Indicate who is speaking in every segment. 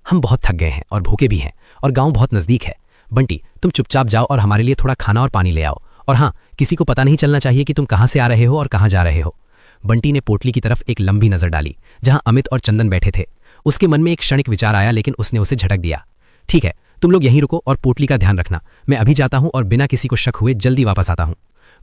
Speaker 1: हम बहुत थक गए हैं और भूखे भी हैं और गांव बहुत नज़दीक है। बंटी, तुम चुपचाप जाओ और हमारे लिए थोड़ा खाना और पानी ले आओ। और हाँ, किसी को पता नहीं चलना चाहिए कि तुम कहाँ से आ रहे हो और कहाँ जा रहे हो। बंटी ने पोटली की तरफ एक लंबी नज़र डाली जहाँ अमित और चंदन बैठे थे। उसके मन में एक क्षणिक विचार आया, लेकिन उसने उसे झटक दिया। ठीक है, तुम लोग यहीं रुको और पोटली का ध्यान रखना। मैं अभी जाता हूँ और बिना किसी को शक हुए जल्दी वापस आता हूँ।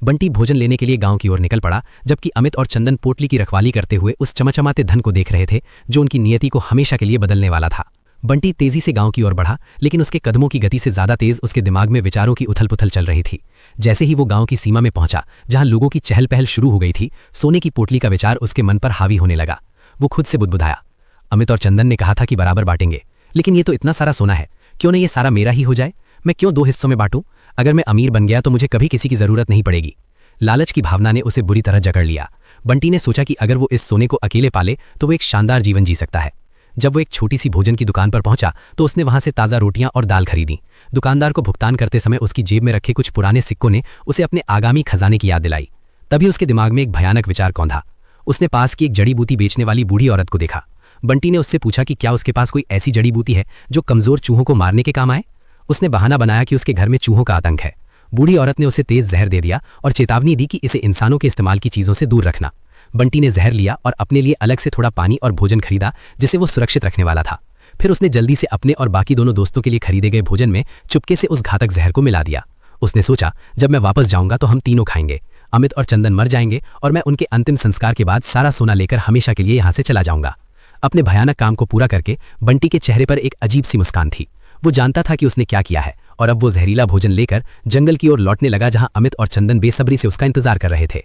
Speaker 1: बंटी भोजन लेने के लिए गांव की ओर निकल पड़ा, जबकि अमित और चंदन पोटली की रखवाली करते हुए उस चमचमाते धन को देख रहे थे जो उनकी नियति को हमेशा के लिए बदलने वाला था। बंटी तेजी से गांव की ओर बढ़ा, लेकिन उसके कदमों की गति से ज्यादा तेज उसके दिमाग में विचारों की उथल-पुथल चल रही थी। जैसे ही वो गांव की सीमा में पहुंचा, जहां लोगों की चहल पहल शुरू हो गई थी, सोने की पोटली का विचार उसके मन पर हावी होने लगा। वो खुद से बुदबुदाया, अमित और चंदन ने कहा था कि बराबर बांटेंगे, लेकिन ये तो इतना सारा सोना है, क्यों न ये सारा मेरा ही हो जाए। मैं क्यों 2 हिस्सों में बांटूं? अगर मैं अमीर बन गया तो मुझे कभी किसी की जरूरत नहीं पड़ेगी। लालच की भावना ने उसे बुरी तरह जकड़ लिया। बंटी ने सोचा कि अगर वो इस सोने को अकेले पाले तो वो एक शानदार जीवन जी सकता है। जब वो एक छोटी सी भोजन की दुकान पर पहुंचा तो उसने वहां से ताज़ा रोटियां और दाल खरीदी। दुकानदार को भुगतान करते समय उसकी जेब में रखे कुछ पुराने सिक्कों ने उसे अपने आगामी खजाने की याद दिलाई। तभी उसके दिमाग में एक भयानक विचार कौंधा। उसने पास की एक जड़ी बूटी बेचने वाली बूढ़ी औरत को देखा। बंटी ने उससे पूछा कि क्या उसके पास कोई ऐसी जड़ी बूटी है जो कमजोर चूहों को मारने के काम आए। उसने बहाना बनाया कि उसके घर में चूहों का आतंक है। बूढ़ी औरत ने उसे तेज जहर दे दिया और चेतावनी दी कि इसे इंसानों के इस्तेमाल की चीजों से दूर रखना। बंटी ने जहर लिया और अपने लिए अलग से थोड़ा पानी और भोजन खरीदा जिसे वो सुरक्षित रखने वाला था। फिर उसने जल्दी से अपने और बाकी दोनों दोस्तों के लिए खरीदे गए भोजन में चुपके से उस घातक जहर को मिला दिया। उसने सोचा, जब मैं वापस जाऊंगा तो हम तीनों खाएंगे। अमित और चंदन मर जाएंगे और मैं उनके अंतिम संस्कार के बाद सारा सोना लेकर हमेशा के लिए यहाँ से चला जाऊंगा। अपने भयानक काम को पूरा करके बंटी के चेहरे पर एक अजीब सी मुस्कान थी। वो जानता था कि उसने क्या किया है और अब वो जहरीला भोजन लेकर जंगल की ओर लौटने लगा, जहां अमित और चंदन बेसब्री से उसका इंतजार कर रहे थे।